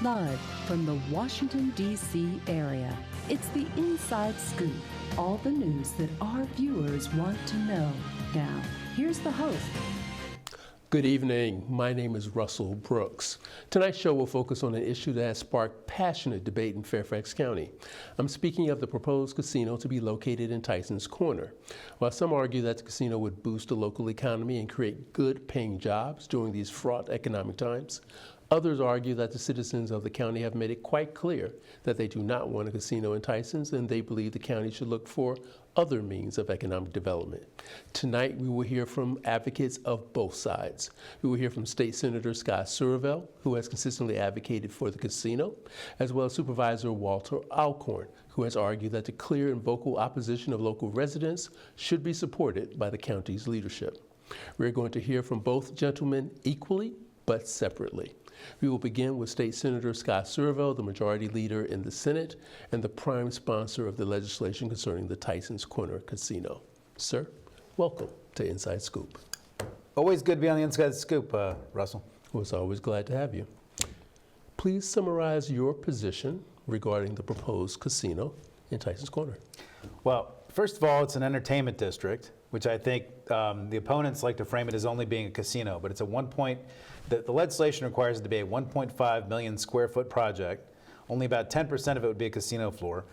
Live from the Washington, D.C. area, it's the Inside Scoop. All the news that our viewers want to know. Now, here's the host. Good evening. My name is Russell Brooks. Tonight's show will focus on an issue that has sparked passionate debate in Fairfax County. I'm speaking of the proposed casino to be located in Tysons Corner. While some argue that the casino would boost the local economy and create good-paying jobs during these fraught economic times, others argue that the citizens of the county have made it quite clear that they do not want a casino in Tysons, and they believe the county should look for other means of economic development. Tonight, we will hear from advocates of both sides. We will hear from State Senator Scott Surovell, who has consistently advocated for the casino, as well as Supervisor Walther Alcorn, who has argued that the clear and vocal opposition of local residents should be supported by the county's leadership. We're going to hear from both gentlemen equally, but separately. We will begin with State Senator Scott Surovell, the majority leader in the Senate and the prime sponsor of the legislation concerning the Tysons Corner Casino. Sir, welcome to Inside Scoop. Always good to be on the Inside Scoop, Russell. Well, it's always glad to have you. Please summarize your position regarding the proposed casino in Tysons Corner. Well, first of all, it's an entertainment district, which I think the opponents like to frame it as only being a casino, but it's the legislation requires it to be a 1.5 million square foot project. Only about 10% of it would be a casino floor.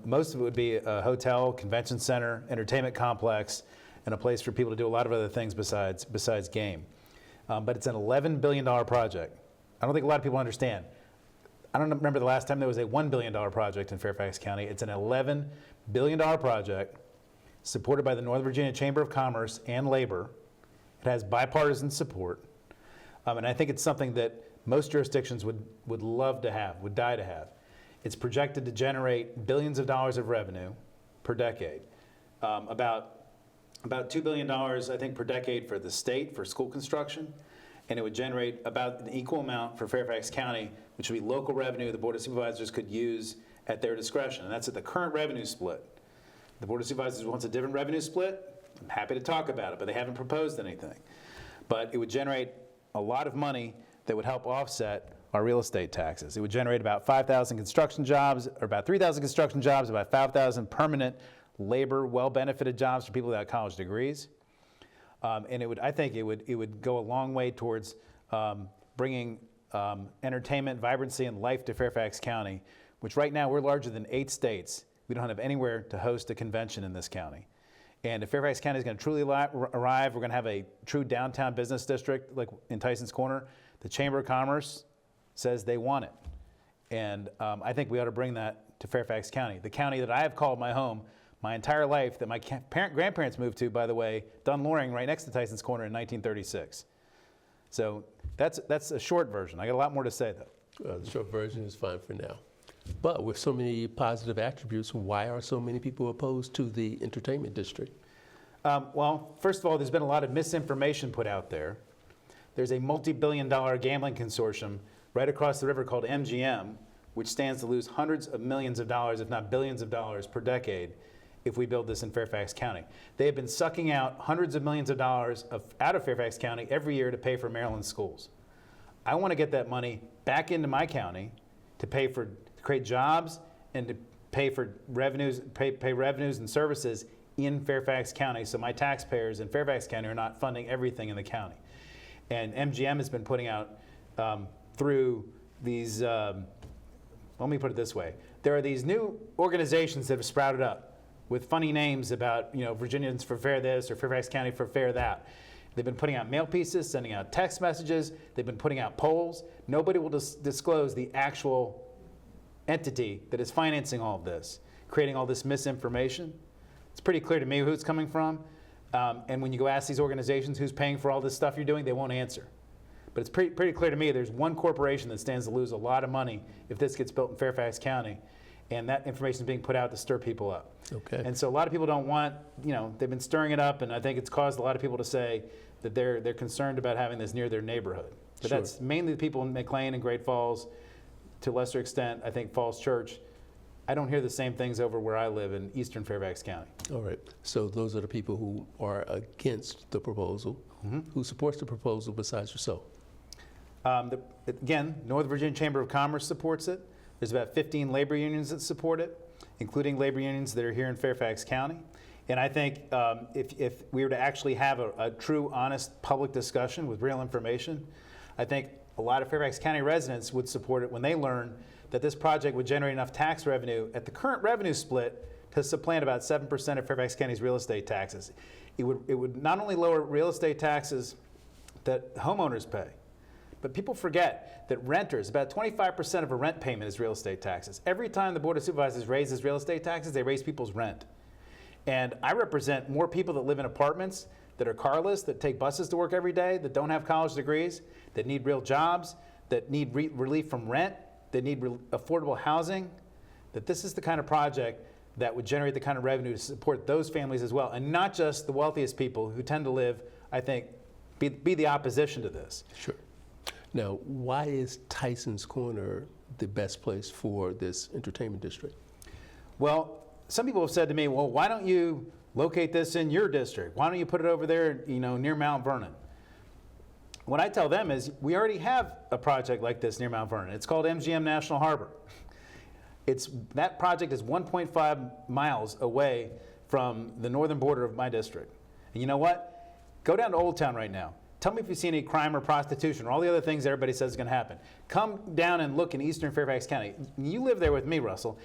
Most of it would be a hotel, convention center, entertainment complex, and a place for people to do a lot of other things besides game. But it's an $11 billion project. I don't think a lot of people understand. I don't remember the last time there was a $1 billion project in Fairfax County. It's an $11 billion project supported by the Northern Virginia Chamber of Commerce and Labor. It has bipartisan support. And I think it's something that most jurisdictions would love to have, would die to have. It's projected to generate billions of dollars of revenue per decade. About $2 billion, I think, per decade for the state for school construction. And it would generate about an equal amount for Fairfax County, which would be local revenue the Board of Supervisors could use at their discretion. And that's at the current revenue split. The Board of Supervisors wants a different revenue split. I'm happy to talk about it, but they haven't proposed anything. But it would generate a lot of money that would help offset our real estate taxes. It would generate about 5,000 construction jobs, or about 3,000 construction jobs, about 5,000 permanent labor, well-benefited jobs for people without college degrees. And I think it would go a long way towards bringing entertainment, vibrancy, and life to Fairfax County, which right now we're larger than 8 states. We don't have anywhere to host a convention in this county. And if Fairfax County is going to truly arrive, we're going to have a true downtown business district like in Tysons Corner. The Chamber of Commerce says they want it. And I think we ought to bring that to Fairfax County, the county that I have called my home my entire life, that my grandparents moved to, by the way, Dunloring, right next to Tysons Corner in 1936. So that's a short version. I got a lot more to say, though. The short version is fine for now. But with so many positive attributes, why are so many people opposed to the entertainment district? Well, first of all, there's been a lot of misinformation put out there. There's a multi-billion-dollar gambling consortium right across the river called MGM, which stands to lose hundreds of millions of dollars, if not billions of dollars per decade, if we build this in Fairfax County. They have been sucking out hundreds of millions of dollars out of Fairfax County every year to pay for Maryland schools. I want to get that money back into my county to create jobs and to pay for revenues, pay revenues and services in Fairfax County, so my taxpayers in Fairfax County are not funding everything in the county. And MGM has been putting out through these, let me put it this way. There are these new organizations that have sprouted up with funny names about, Virginians for fair this or Fairfax County for fair that. They've been putting out mail pieces, sending out text messages. They've been putting out polls. Nobody will disclose the actual entity that is financing all of this, creating all this misinformation. It's pretty clear to me who it's coming from. And when you go ask these organizations who's paying for all this stuff you're doing, they won't answer. But it's pretty clear to me there's one corporation that stands to lose a lot of money if this gets built in Fairfax County. And that information is being put out to stir people up. Okay. And so a lot of people don't want, they've been stirring it up, and I think it's caused a lot of people to say that they're concerned about having this near their neighborhood. But Sure. That's mainly the people in McLean and Great Falls, to a lesser extent, I think Falls Church. I don't hear the same things over where I live in eastern Fairfax County. All right. So those are the people who are against the proposal. Mm-hmm. Who supports the proposal besides yourself? Again, Northern Virginia Chamber of Commerce supports it. There's about 15 labor unions that support it, including labor unions that are here in Fairfax County. And I think if we were to actually have a true, honest public discussion with real information, I think a lot of Fairfax County residents would support it when they learn that this project would generate enough tax revenue at the current revenue split to supplant about 7% of Fairfax County's real estate taxes. It would not only lower real estate taxes that homeowners pay, but people forget that renters, about 25% of a rent payment is real estate taxes. Every time the Board of Supervisors raises real estate taxes, they raise people's rent. And I represent more people that live in apartments, that are carless, that take buses to work every day, that don't have college degrees, that need real jobs, that need relief from rent, that need affordable housing, that this is the kind of project that would generate the kind of revenue to support those families as well, and not just the wealthiest people who tend to live, I think, be the opposition to this. Sure. Now, why is Tysons Corner the best place for this entertainment district? Well, some people have said to me, well, why don't you locate this in your district? Why don't you put it over there, near Mount Vernon? What I tell them is we already have a project like this near Mount Vernon. It's called MGM National Harbor. That project is 1.5 miles away from the northern border of my district. And you know what? Go down to Old Town right now. Tell me if you see any crime or prostitution or all the other things everybody says is going to happen. Come down and look in eastern Fairfax County. You live there with me, Russell.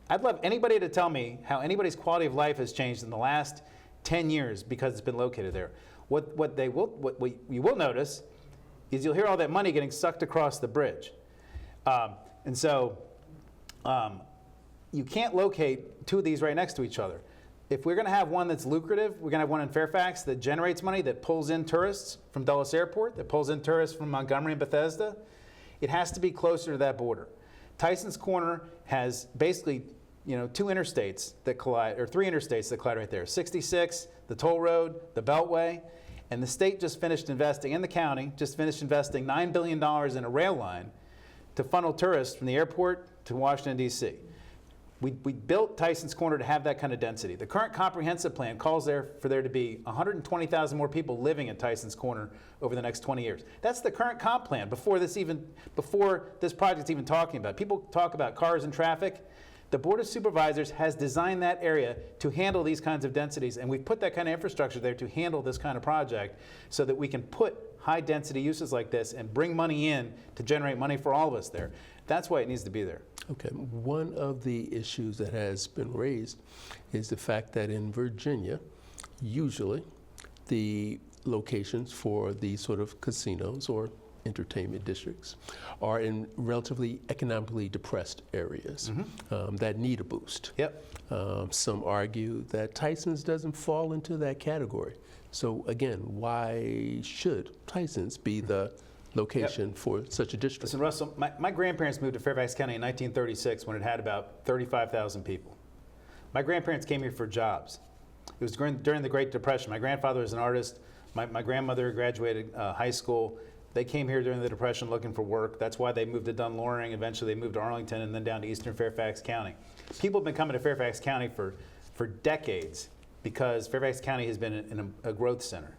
I'd love anybody to tell me how anybody's quality of life has changed in the last 10 years because it's been located there. What you will notice is you'll hear all that money getting sucked across the bridge. And so you can't locate two of these right next to each other. If we're going to have one that's lucrative, we're going to have one in Fairfax that generates money, that pulls in tourists from Dulles Airport, that pulls in tourists from Montgomery and Bethesda. It has to be closer to that border. Tysons Corner has basically, two interstates that collide, or three interstates that collide right there. 66, the toll road, the Beltway, and the state just finished investing, and the county just finished investing $9 billion in a rail line to funnel tourists from the airport to Washington, D.C. We built Tysons Corner to have that kind of density. The current comprehensive plan calls for there to be 120,000 more people living in Tysons Corner over the next 20 years. That's the current comp plan before this project's even talking about. People talk about cars and traffic. The Board of Supervisors has designed that area to handle these kinds of densities, and we've put that kind of infrastructure there to handle this kind of project so that we can put high density uses like this and bring money in to generate money for all of us there. That's why it needs to be there. Okay, one of the issues that has been raised is the fact that in Virginia, usually the locations for these sort of casinos or entertainment districts are in relatively economically depressed areas that need a boost. Yep. Some argue that Tysons doesn't fall into that category. So again, why should Tysons be the location for such a district? Listen, Russell, my grandparents moved to Fairfax County in 1936 when it had about 35,000 people. My grandparents came here for jobs. It was during the Great Depression. My grandfather was an artist. My grandmother graduated high school. They came here during the Depression looking for work. That's why they moved to Dunloring. Eventually they moved to Arlington and then down to eastern Fairfax County. People have been coming to Fairfax County for decades because Fairfax County has been in a growth center.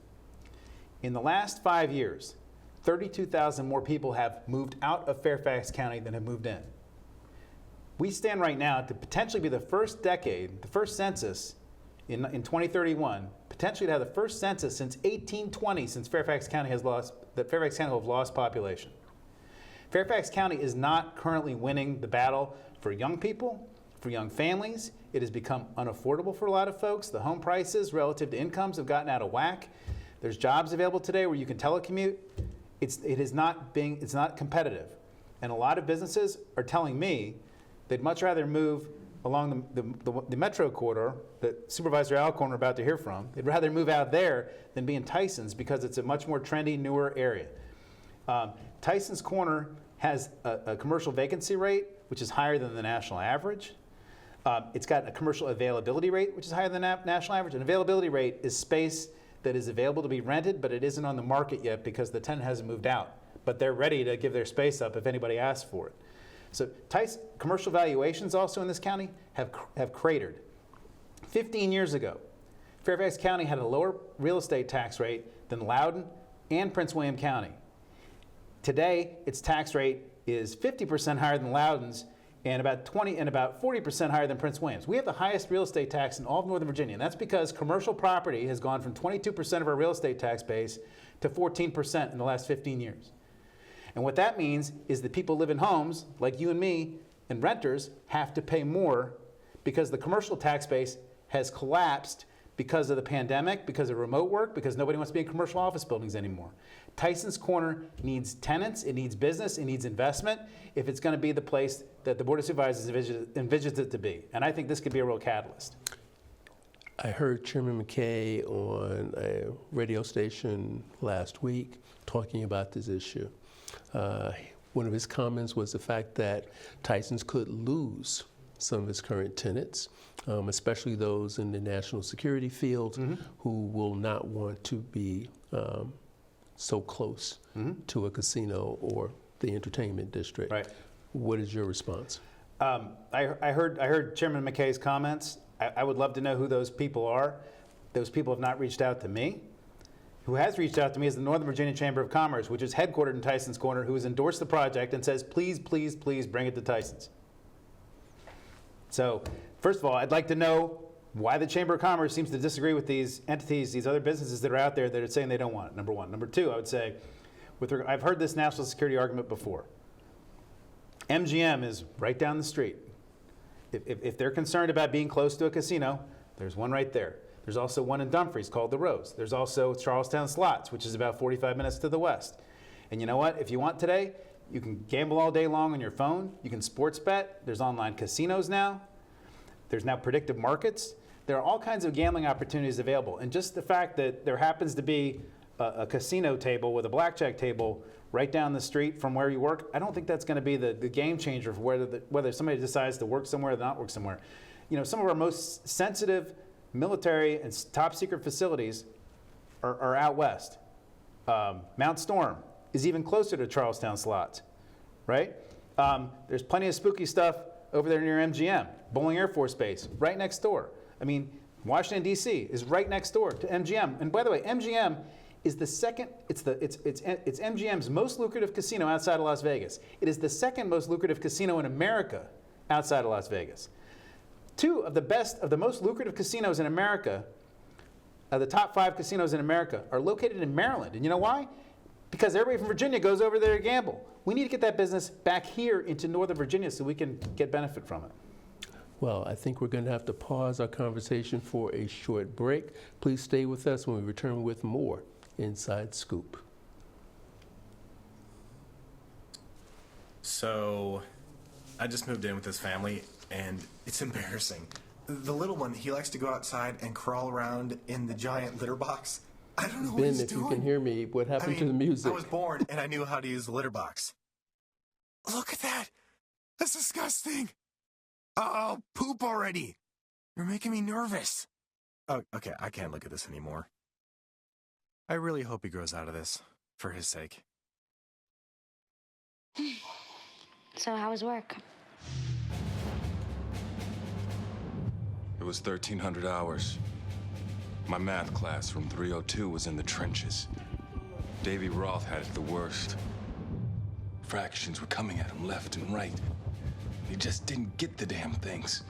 In the last 5 years, 32,000 more people have moved out of Fairfax County than have moved in. We stand right now to potentially be the first census in 2031, potentially to have the first census since 1820, since Fairfax County will have lost population. Fairfax County is not currently winning the battle for young people, for young families. It has become unaffordable for a lot of folks. The home prices relative to incomes have gotten out of whack. There's jobs available today where you can telecommute. It's not competitive. And a lot of businesses are telling me they'd much rather move along the metro corridor that Supervisor Alcorn we're about to hear from. They'd rather move out there than be in Tysons because it's a much more trendy, newer area. Tysons Corner has a commercial vacancy rate, which is higher than the national average. It's got a commercial availability rate, which is higher than the national average. An availability rate is space that is available to be rented, but it isn't on the market yet because the tenant hasn't moved out. But they're ready to give their space up if anybody asks for it. So commercial valuations also in this county have cratered. 15 years ago, Fairfax County had a lower real estate tax rate than Loudoun and Prince William County. Today, its tax rate is 50% higher than Loudoun's and about 40% higher than Prince William's. We have the highest real estate tax in all of Northern Virginia, and that's because commercial property has gone from 22% of our real estate tax base to 14% in the last 15 years. And what that means is that people live in homes like you and me, and renters have to pay more because the commercial tax base has collapsed because of the pandemic, because of remote work, because nobody wants to be in commercial office buildings anymore. Tysons Corner needs tenants, it needs business, it needs investment if it's going to be the place that the Board of Supervisors envisions it to be. And I think this could be a real catalyst. I heard Chairman McKay on a radio station last week talking about this issue. One of his comments was the fact that Tysons could lose some of its current tenants, especially those in the national security field who will not want to be so close to a casino or the entertainment district. Right. What is your response? I heard Chairman McKay's comments. I would love to know who those people are. Those people have not reached out to me. Who has reached out to me is the Northern Virginia Chamber of Commerce, which is headquartered in Tysons Corner, who has endorsed the project and says, please, please, please bring it to Tysons. So, first of all, I'd like to know why the Chamber of Commerce seems to disagree with these entities, these other businesses that are out there that are saying they don't want it, number one. Number two, I would say, I've heard this national security argument before. MGM is right down the street. If they're concerned about being close to a casino, there's one right there. There's also one in Dumfries called the Rose. There's also Charlestown Slots, which is about 45 minutes to the west. And you know what? If you want today, you can gamble all day long on your phone. You can sports bet. There's online casinos now. There's now predictive markets. There are all kinds of gambling opportunities available. And just the fact that there happens to be a casino table with a blackjack table right down the street from where you work, I don't think that's going to be the game changer for whether somebody decides to work somewhere or not work somewhere. You know, some of our most sensitive military and top secret facilities are out west. Mount Storm is even closer to Charlestown Slots, right? There's plenty of spooky stuff over there near MGM, Bowling Air Force Base, right next door. I mean, Washington, D.C. is right next door to MGM. And by the way, MGM is the second, it's MGM's most lucrative casino outside of Las Vegas. It is the second most lucrative casino in America outside of Las Vegas. Two of the most lucrative casinos in America, the top 5 casinos in America, are located in Maryland. And you know why? Because everybody from Virginia goes over there to gamble. We need to get that business back here into Northern Virginia so we can get benefit from it. Well, I think we're going to have to pause our conversation for a short break. Please stay with us when we return with more Inside Scoop. So, I just moved in with this family, and it's embarrassing. The little one, he likes to go outside and crawl around in the giant litter box. I don't know what he's doing. Ben, if you can hear me, what happened to the music? I was born, and I knew how to use the litter box. Look at that! That's disgusting! Oh, poop already! You're making me nervous. Oh, okay, I can't look at this anymore. I really hope he grows out of this, for his sake. So how was work? It was 1,300 hours. My math class from 302 was in the trenches. Davy Roth had it the worst. Fractions were coming at him left and right. He just didn't get the damn things.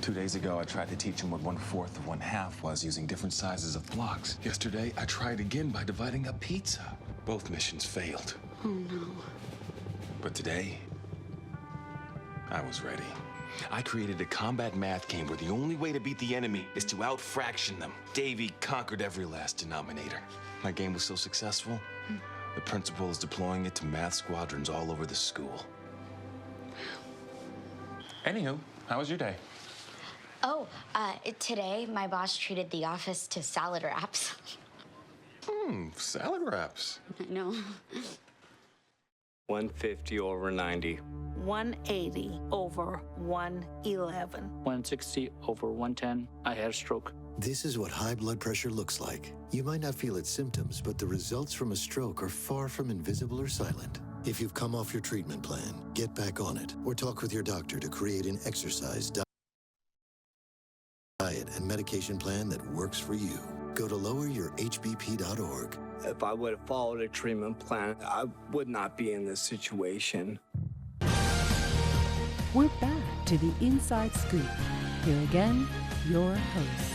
2 days ago, I tried to teach him what 1/4 of 1/2 was using different sizes of blocks. Yesterday, I tried again by dividing a pizza. Both missions failed. Oh, no. But today, I was ready. I created a combat math game where the only way to beat the enemy is to out-fraction them. Davy conquered every last denominator. My game was so successful, the principal is deploying it to math squadrons all over the school. Anywho, how was your day? Oh, today my boss treated the office to salad wraps. Salad wraps. I know. 150 over 90. 180 over 111. 160 over 110. I had a stroke. This is what high blood pressure looks like. You might not feel its symptoms, but the results from a stroke are far from invisible or silent. If you've come off your treatment plan, get back on it, or talk with your doctor to create an exercise, diet, and medication plan that works for you. Go to loweryourhbp.org. If I would have followed a treatment plan, I would not be in this situation. We're back to the Inside Scoop. Here again, your host.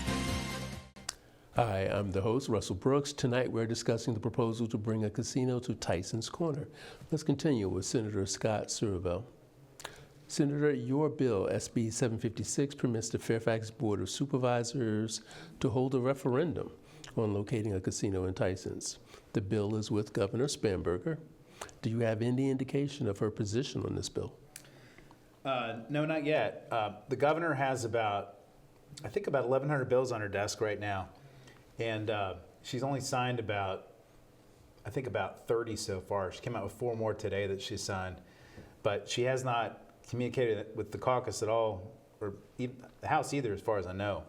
Hi, I'm the host, Russell Brooks. Tonight we're discussing the proposal to bring a casino to Tysons Corner. Let's continue with Senator Scott Surovell. Senator, your bill, SB 756, permits the Fairfax Board of Supervisors to hold a referendum on locating a casino in Tysons. The bill is with Governor Spanberger. Do you have any indication of her position on this bill? No, not yet. The governor has about 1,100 bills on her desk right now. And she's only signed about 30 so far. She came out with 4 more today that she signed. But she has not communicated with the caucus at all, or the House either, as far as I know,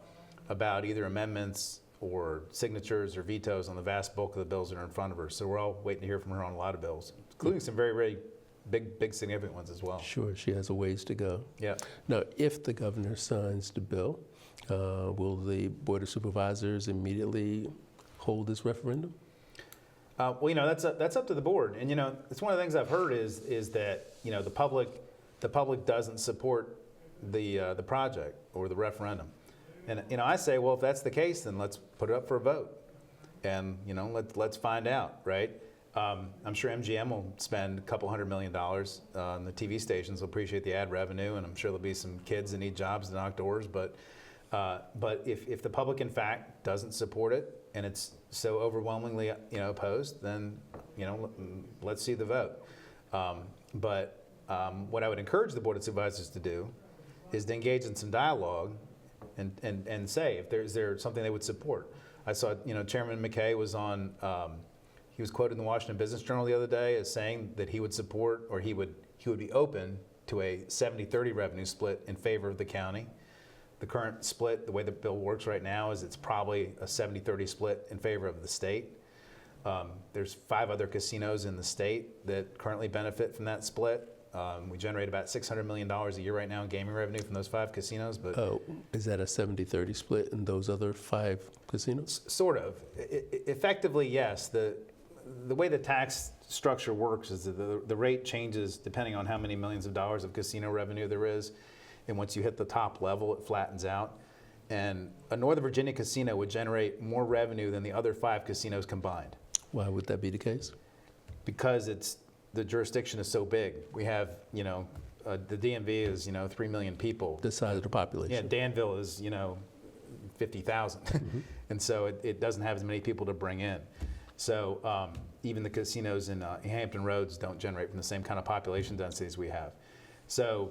about either amendments or signatures or vetoes on the vast bulk of the bills that are in front of her. So we're all waiting to hear from her on a lot of bills, including some very, very big significant ones as well. Sure, she has a ways to go. Yeah. Now, if the governor signs the bill, will the Board of Supervisors immediately hold this referendum? Well, that's up to the board, and it's one of the things I've heard is that the public doesn't support the project or the referendum, and I say, well, if that's the case, then let's put it up for a vote, and let's find out, right? I'm sure MGM will spend a couple $100 million. The TV stations will appreciate the ad revenue, and I'm sure there'll be some kids that need jobs to knock doors, but if the public, in fact, doesn't support it and it's so overwhelmingly opposed, then let's see the vote. But what I would encourage the Board of Supervisors to do is to engage in some dialogue and say if there's something they would support. I saw Chairman McKay was on. He was quoted in the Washington Business Journal the other day as saying that he would support, or he would be open to a 70-30 revenue split in favor of the county. The current split, the way the bill works right now, is it's probably a 70-30 split in favor of the state. There's 5 other casinos in the state that currently benefit from that split. We generate about $600 million a year right now in gaming revenue from those 5 casinos. But is that a 70-30 split in those other 5 casinos? Sort of. Effectively, yes. The way the tax structure works is that the rate changes depending on how many millions of dollars of casino revenue there is. And once you hit the top level, it flattens out. And a Northern Virginia casino would generate more revenue than the other 5 casinos combined. Why would that be the case? Because the jurisdiction is so big. We have, the DMV is, 3 million people. The size of the population. Yeah, Danville is, 50,000. Mm-hmm. And so it doesn't have as many people to bring in. So even the casinos in Hampton Roads don't generate from the same kind of population densities we have. So,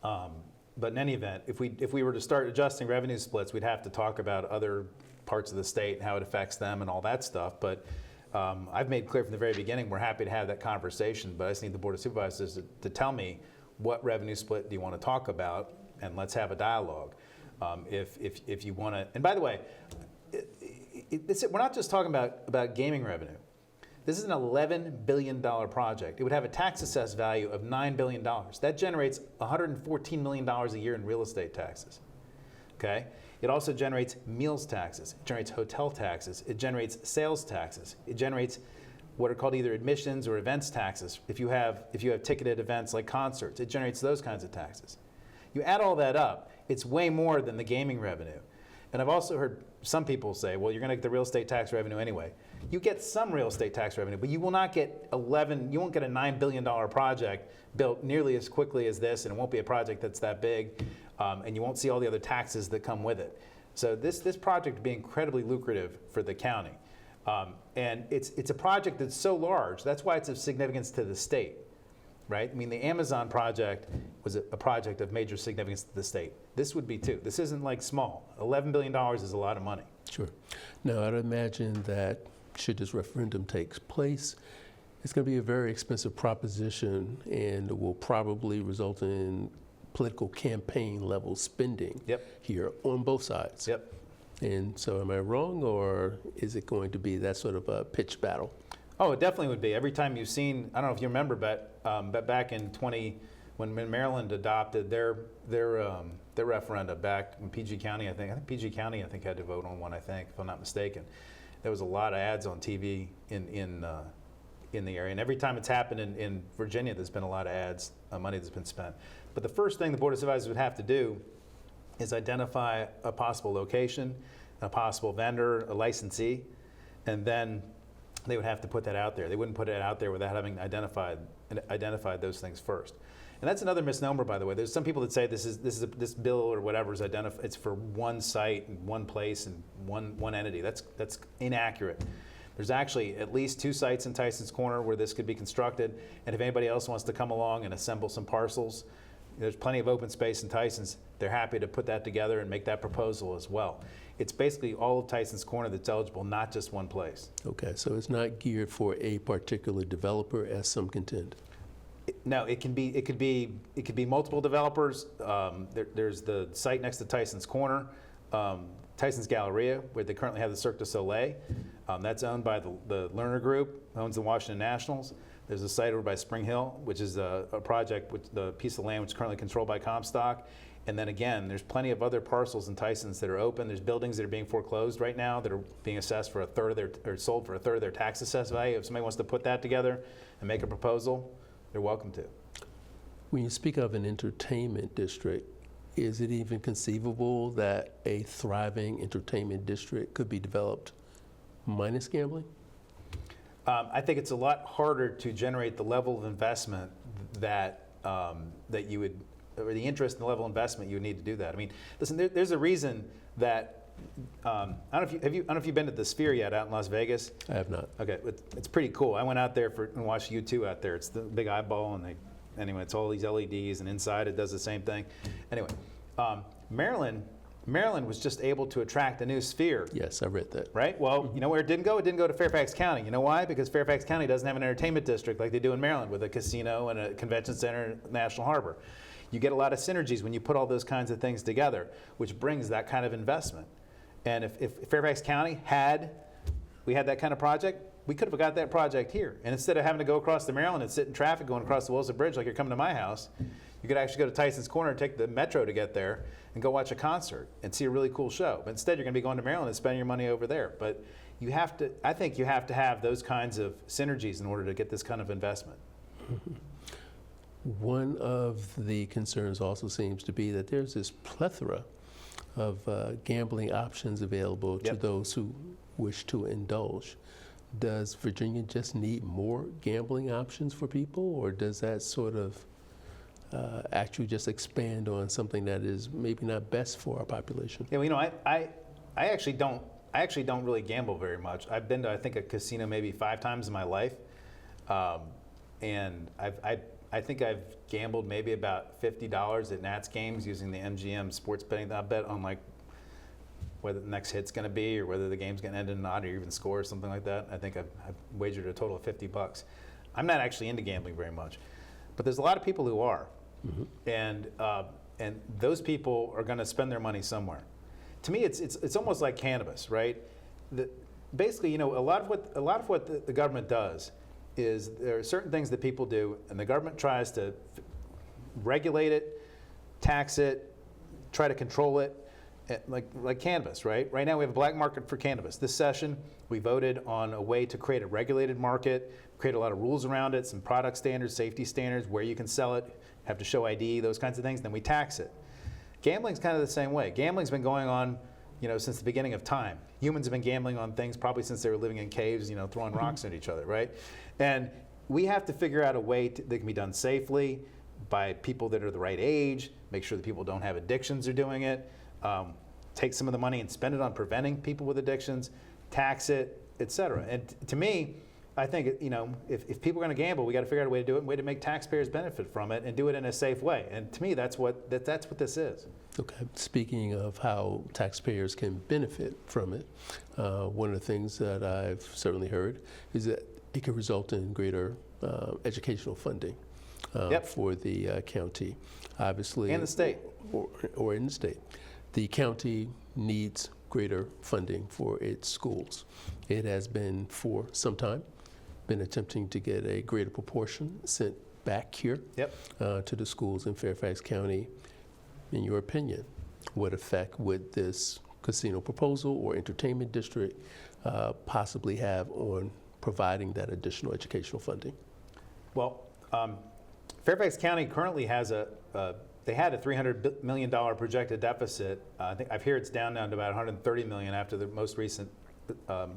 but in any event, if we were to start adjusting revenue splits, we'd have to talk about other parts of the state and how it affects them and all that stuff. But I've made clear from the very beginning we're happy to have that conversation, but I just need the Board of Supervisors to tell me what revenue split do you want to talk about, and let's have a dialogue. If you want to, and by the way, we're not just talking about gaming revenue. This is an $11 billion project. It would have a tax assessed value of $9 billion. That generates $114 million a year in real estate taxes. Okay? It also generates meals taxes. It generates hotel taxes. It generates sales taxes. It generates what are called either admissions or events taxes. If you have ticketed events like concerts, it generates those kinds of taxes. You add all that up, it's way more than the gaming revenue. And I've also heard some people say, well, you're going to get the real estate tax revenue anyway. You get some real estate tax revenue, but you will not get you won't get a $9 billion project built nearly as quickly as this, and it won't be a project that's that big, and you won't see all the other taxes that come with it. So this project would be incredibly lucrative for the county. And it's a project that's so large, that's why it's of significance to the state, right? I mean, the Amazon project was a project of major significance to the state. This would be too. This isn't like small. $11 billion is a lot of money. Sure. Now, I'd imagine that should this referendum take place, it's going to be a very expensive proposition and will probably result in political campaign level spending here on both sides. Yep. And so am I wrong, or is it going to be that sort of a pitch battle? Oh, it definitely would be. Every time you've seen, I don't know if you remember, but back in when Maryland adopted their referenda back in PG County, I think PG County had to vote on one, if I'm not mistaken. There was a lot of ads on TV in the area, and every time it's happened in Virginia, there's been a lot of ads, money that's been spent. But the first thing the Board of Supervisors would have to do is identify a possible location, a possible vendor, a licensee, and then they would have to put that out there. They wouldn't put it out there without having identified those things first. And that's another misnomer, by the way. There's some people that say this bill or whatever is it's for one site and one place and one entity. That's inaccurate. There's actually at least 2 sites in Tysons Corner where this could be constructed, and if anybody else wants to come along and assemble some parcels, there's plenty of open space in Tysons. They're happy to put that together and make that proposal as well. It's basically all of Tysons Corner that's eligible, not just one place. Okay, so it's not geared for a particular developer, as some contend. No, it could be multiple developers. There's the site next to Tysons Corner, Tysons Galleria, where they currently have the Cirque du Soleil. That's owned by the Lerner Group, owns the Washington Nationals. There's a site over by Spring Hill, which is a project, the piece of land which is currently controlled by Comstock. And then again, there's plenty of other parcels in Tysons that are open. There's buildings that are being foreclosed right now that are being assessed for a third of their, or sold for a third of their tax assessed value. If somebody wants to put that together and make a proposal, they're welcome to. When you speak of an entertainment district, is it even conceivable that a thriving entertainment district could be developed minus gambling? I think it's a lot harder to generate the level of investment that you would, or the interest in the level of investment you would need to do that. I mean, listen, there's a reason that I don't know if you've been to the Sphere yet out in Las Vegas. I have not. Okay, it's pretty cool. I went out there and watched U2 out there. It's the big eyeball, and anyway, it's all these LEDs, and inside it does the same thing. Anyway, Maryland was just able to attract a new Sphere. Yes, I read that. Right? Well, you know where it didn't go? It didn't go to Fairfax County. You know why? Because Fairfax County doesn't have an entertainment district like they do in Maryland with a casino and a convention center and National Harbor. You get a lot of synergies when you put all those kinds of things together, which brings that kind of investment. And if Fairfax County had that kind of project, we could have got that project here. And instead of having to go across to Maryland and sit in traffic going across the Wilson Bridge like you're coming to my house, you could actually go to Tysons Corner and take the metro to get there and go watch a concert and see a really cool show. But instead, you're going to be going to Maryland and spending your money over there. But I think you have to have those kinds of synergies in order to get this kind of investment. Mm-hmm. One of the concerns also seems to be that there's this plethora of gambling options available to those who wish to indulge. Does Virginia just need more gambling options for people, or does that sort of actually just expand on something that is maybe not best for our population? Yeah, well, you know, I actually don't really gamble very much. I've been to, I think, a casino maybe 5 times in my life, and I think I've gambled maybe about $50 at Nats games using the MGM sports betting. I bet on like whether the next hit's going to be, or whether the game's going to end in a knot, or even score, or something like that. I think I've wagered a total of $50. I'm not actually into gambling very much, but there's a lot of people who are, and those people are going to spend their money somewhere. To me, it's almost like cannabis, right? Basically, you know, a lot of what the government does is there are certain things that people do, and the government tries to regulate it, tax it, try to control it, like cannabis, right? Right now we have a black market for cannabis. This session, we voted on a way to create a regulated market, create a lot of rules around it, some product standards, safety standards, where you can sell it, have to show ID, those kinds of things, then we tax it. Gambling's kind of the same way. Gambling's been going on, you know, since the beginning of time. Humans have been gambling on things probably since they were living in caves, you know, throwing rocks at each other, right? And we have to figure out a way that can be done safely by people that are the right age, make sure that people don't have addictions or doing it, take some of the money and spend it on preventing people with addictions, tax it, et cetera. And to me, I think, you know, if people are going to gamble, we got to figure out a way to do it, a way to make taxpayers benefit from it, and do it in a safe way. And to me, that's what this is. Okay. Speaking of how taxpayers can benefit from it, one of the things that I've certainly heard is that it can result in greater educational funding for the county, obviously, and the state, or in the state. The county needs greater funding for its schools. It has been for some time been attempting to get a greater proportion sent back here to the schools in Fairfax County. In your opinion, what effect would this casino proposal or entertainment district possibly have on providing that additional educational funding? Well, Fairfax County currently has they had a $300 million projected deficit. I think I've heard it's down to about $130 million after the most recent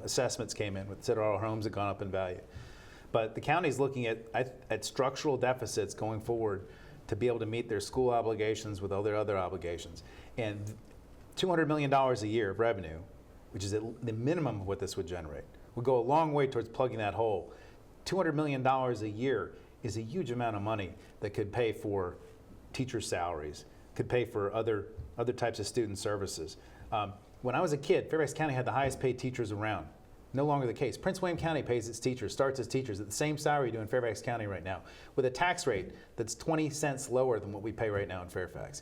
assessments came in, with our homes have gone up in value. But the county's looking at structural deficits going forward to be able to meet their school obligations with all their other obligations. And $200 million a year of revenue, which is the minimum of what this would generate, would go a long way towards plugging that hole. $200 million a year is a huge amount of money that could pay for teacher salaries, could pay for other types of student services. When I was a kid, Fairfax County had the highest paid teachers around. No longer the case. Prince William County pays its teachers, starts its teachers at the same salary you do in Fairfax County right now, with a tax rate that's 20 cents lower than what we pay right now in Fairfax.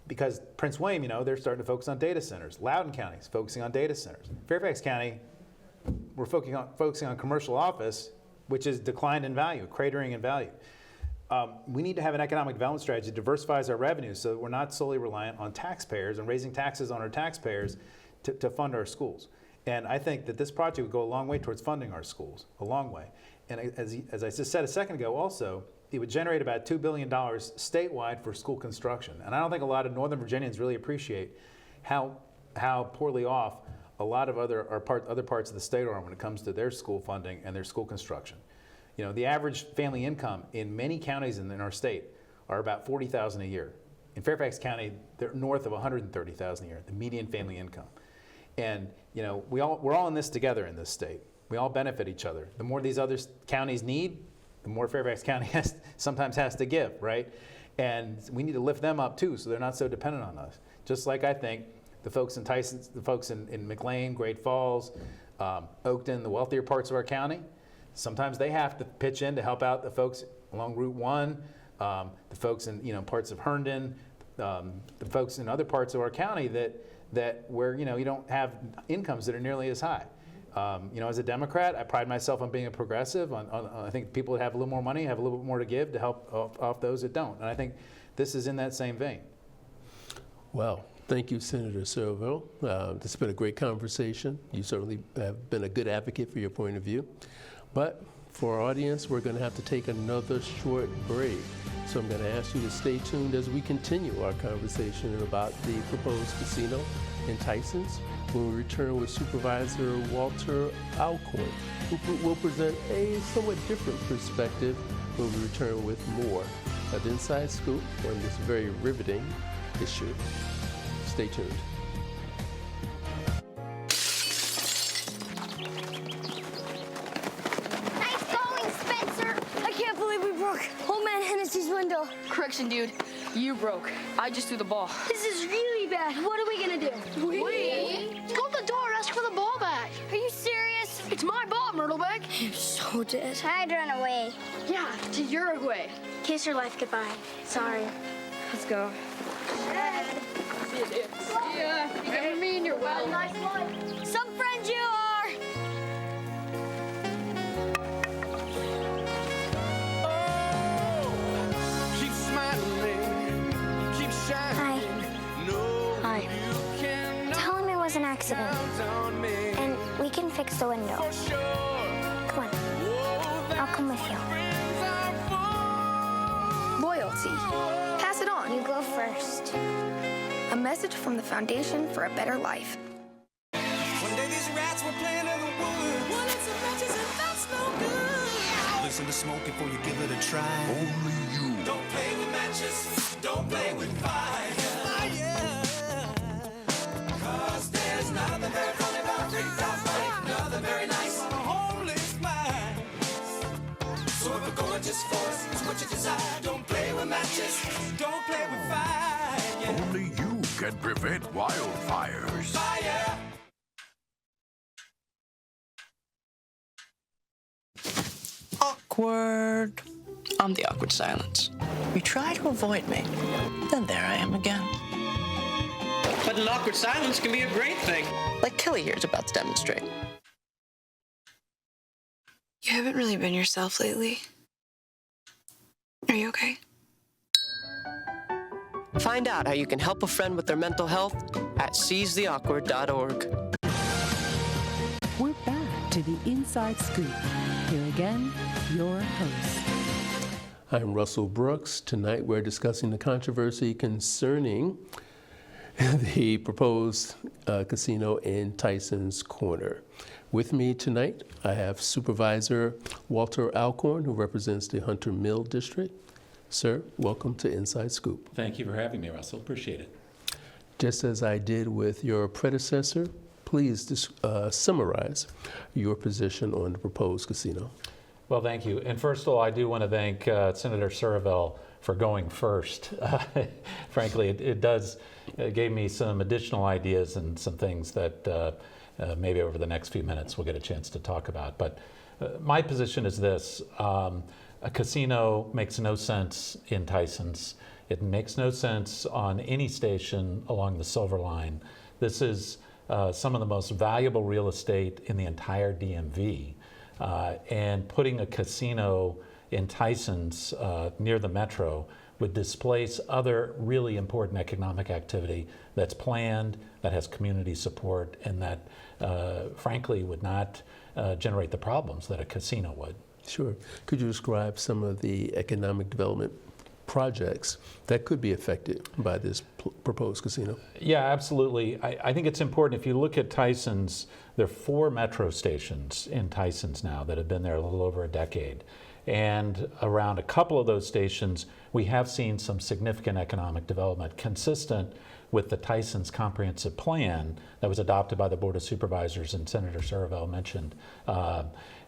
Because Prince William, they're starting to focus on data centers. Loudoun County is focusing on data centers. Fairfax County, we're focusing on commercial office, which has declined in value, cratering in value. We need to have an economic development strategy that diversifies our revenues so that we're not solely reliant on taxpayers and raising taxes on our taxpayers to fund our schools. And I think that this project would go a long way towards funding our schools, a long way. And as I just said a second ago also, it would generate about $2 billion statewide for school construction. And I don't think a lot of Northern Virginians really appreciate how poorly off a lot of other parts of the state are when it comes to their school funding and their school construction. The average family income in many counties in our state are about $40,000 a year. In Fairfax County, they're north of $130,000 a year, the median family income. And we're all in this together in this state. We all benefit each other. The more these other counties need, the more Fairfax County sometimes has to give, right? And we need to lift them up too, so they're not so dependent on us. Just like I think the folks in Tysons, the folks in McLean, Great Falls, Oakton, the wealthier parts of our county, sometimes they have to pitch in to help out the folks along Route 1, the folks in parts of Herndon, the folks in other parts of our county that where you don't have incomes that are nearly as high. As a Democrat, I pride myself on being a progressive. I think people that have a little more money have a little bit more to give to help off those that don't. And I think this is in that same vein. Well, thank you, Senator Surovell. This has been a great conversation. You certainly have been a good advocate for your point of view. But for our audience, we're going to have to take another short break. So I'm going to ask you to stay tuned as we continue our conversation about the proposed casino in Tysons when we return with Supervisor Walther Alcorn, who will present a somewhat different perspective when we return with more of Inside Scoop on this very riveting issue. Stay tuned. Window. Correction, dude. You broke. I just threw the ball. This is really bad. What are we gonna do? We? Go to the door. Ask for the ball back. Are you serious? It's my ball, Myrtleback. You're so dead. I'd run away. Yeah, to Uruguay. Kiss your life goodbye. Sorry. Let's go. Yeah. You never mean you're well. Nice one. Some friends you are. Hi. Tell him it was an accident. And we can fix the window. Come on. I'll come with you. Loyalty. Pass it on. You go first. A message from the Foundation for a Better Life. One day these rats were playing in the woods. Well, it's a matches and that's no good. Listen to smoke before you give it a try. Only you. Don't play with matches. Don't play with fire. Cause there's nothing very funny about freak nothing very nice on a homeless mind. So if a gorgeous force is what you desire, don't play with matches. Don't play with fire. Only you can prevent wildfires. Fire. Awkward. I'm the awkward silence. You try to avoid me, then there I am again. But an awkward silence can be a great thing. Like Kelly here is about to demonstrate. You haven't really been yourself lately. Are you okay? Find out how you can help a friend with their mental health at seizetheawkward.org. We're back to the Inside Scoop. Here again, your host. I'm Russell Brooks. Tonight we're discussing the controversy concerning the proposed casino in Tysons Corner. With me tonight, I have Supervisor Walther Alcorn, who represents the Hunter Mill District. Sir, welcome to Inside Scoop. Thank you for having me, Russell. Appreciate it. Just as I did with your predecessor, please summarize your position on the proposed casino. Well, thank you. And first of all, I do want to thank Senator Scott for going first. Frankly, it gave me some additional ideas and some things that maybe over the next few minutes we'll get a chance to talk about. But my position is this. A casino makes no sense in Tysons. It makes no sense on any station along the Silver Line. This is some of the most valuable real estate in the entire DMV. And putting a casino in Tysons near the metro would displace other really important economic activity that's planned, that has community support, and that frankly would not generate the problems that a casino would. Sure. Could you describe some of the economic development projects that could be affected by this proposed casino? Yeah, absolutely. I think it's important. If you look at Tysons, there are 4 metro stations in Tysons now that have been there a little over a decade. And around a couple of those stations, we have seen some significant economic development consistent with the Tysons Comprehensive Plan that was adopted by the Board of Supervisors and Senator Surovell mentioned,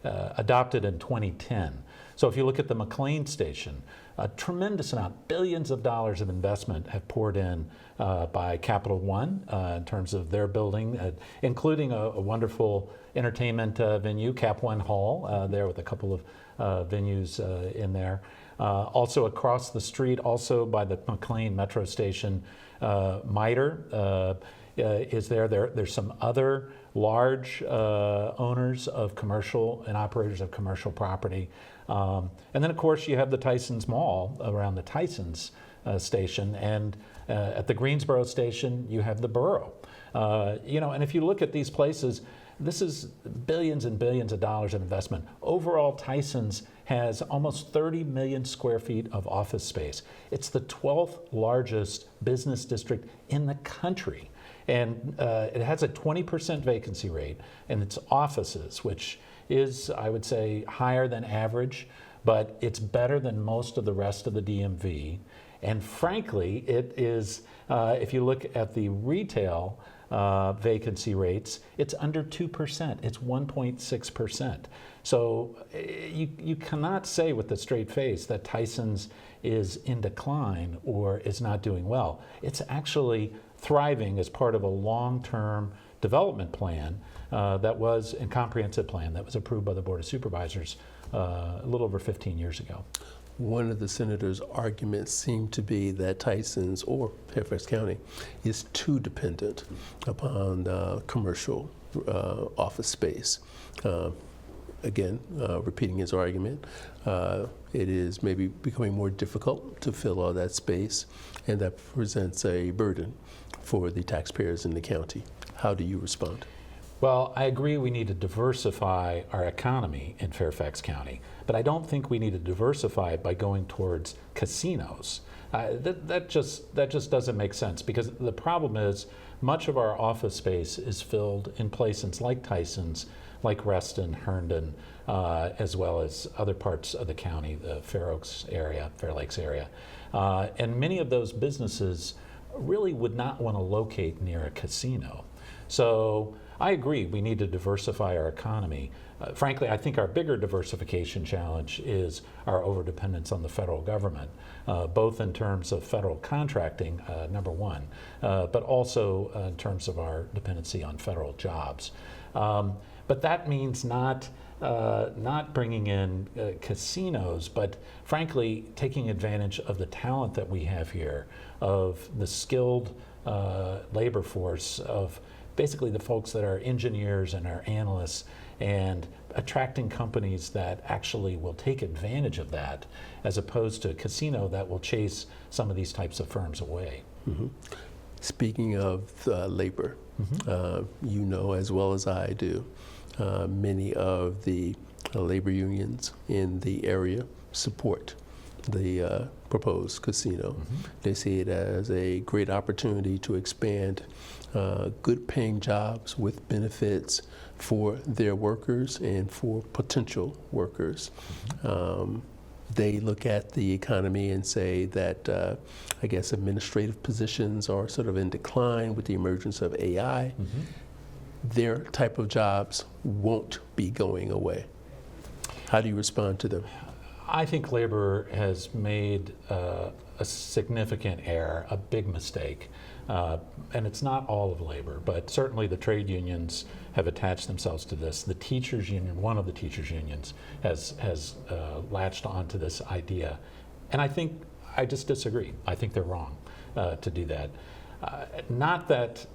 adopted in 2010. So if you look at the McLean Station, a tremendous amount, billions of dollars of investment have poured in by Capital One in terms of their building, including a wonderful entertainment venue, Cap One Hall, there with a couple of venues in there. Also across the street, also by the McLean Metro Station, MITRE is there. There's some other large owners of commercial and operators of commercial property. And then, of course, you have the Tysons Mall around the Tysons station. And at the Greensboro station, you have the Borough. And if you look at these places, this is billions and billions of dollars of investment. Overall, Tysons has almost 30 million square feet of office space. It's the 12th largest business district in the country. And it has a 20% vacancy rate in its offices, which is, I would say, higher than average, but it's better than most of the rest of the DMV. And frankly, it is, if you look at the retail vacancy rates, it's under 2%. It's 1.6%. So you cannot say with a straight face that Tysons is in decline or is not doing well. It's actually thriving as part of a long-term development plan that was a comprehensive plan that was approved by the Board of Supervisors a little over 15 years ago. One of the senator's arguments seemed to be that Tysons or Fairfax County is too dependent upon commercial office space. Again, repeating his argument, it is maybe becoming more difficult to fill all that space, and that presents a burden for the taxpayers in the county. How do you respond? Well, I agree we need to diversify our economy in Fairfax County, but I don't think we need to diversify it by going towards casinos. That just doesn't make sense, because the problem is much of our office space is filled in places like Tysons, like Reston, Herndon, as well as other parts of the county, the Fair Lakes area. And many of those businesses really would not want to locate near a casino. So I agree, we need to diversify our economy. Frankly, I think our bigger diversification challenge is our overdependence on the federal government, both in terms of federal contracting, number one, but also in terms of our dependency on federal jobs. But that means not bringing in casinos, but frankly, taking advantage of the talent that we have here, of the skilled labor force, of basically the folks that are engineers and our analysts, and attracting companies that actually will take advantage of that, as opposed to a casino that will chase some of these types of firms away. Speaking of labor, you know as well as I do, many of the labor unions in the area support the proposed casino. They see it as a great opportunity to expand good paying jobs with benefits for their workers and for potential workers. They look at the economy and say that I guess administrative positions are sort of in decline with the emergence of AI. Their type of jobs won't be going away. How do you respond to them? I think labor has made a significant error, a big mistake. And it's not all of labor, but certainly the trade unions have attached themselves to this. The teachers union, one of the teachers unions, has latched onto this idea. And I just disagree. I think they're wrong to do that. Not that